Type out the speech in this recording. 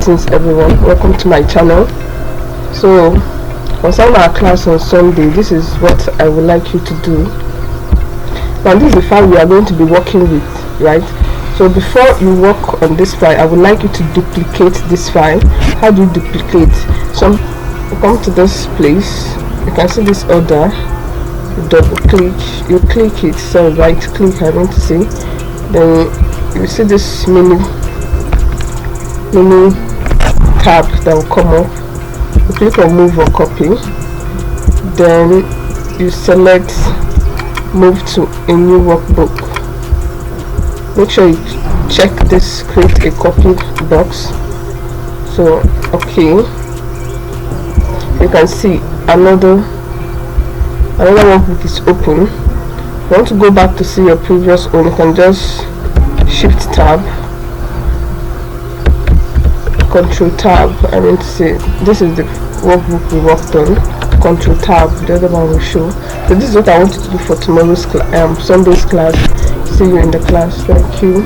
Greetings everyone, welcome to my channel. So concerning our class on Sunday, this is what I would like you to do. Now this is the file we are going to be working with, right? So before you work on this file, I would like you to duplicate this file. How do you duplicate? So you come to this place, you can see this order, you double click, you click it, so right click I want to say, then you see this menu tab that will come up. You click on move or copy, then you select move to a new workbook. Make sure you check this create a copy box. So okay, you can see another workbook is open. If you want to go back to see your previous one, you can just shift tab, control tab. I mean to say this is the workbook we worked on. Control tab, the other one will show. So this is what I want you to do for tomorrow's Sunday's class. See you in the class. Thank you.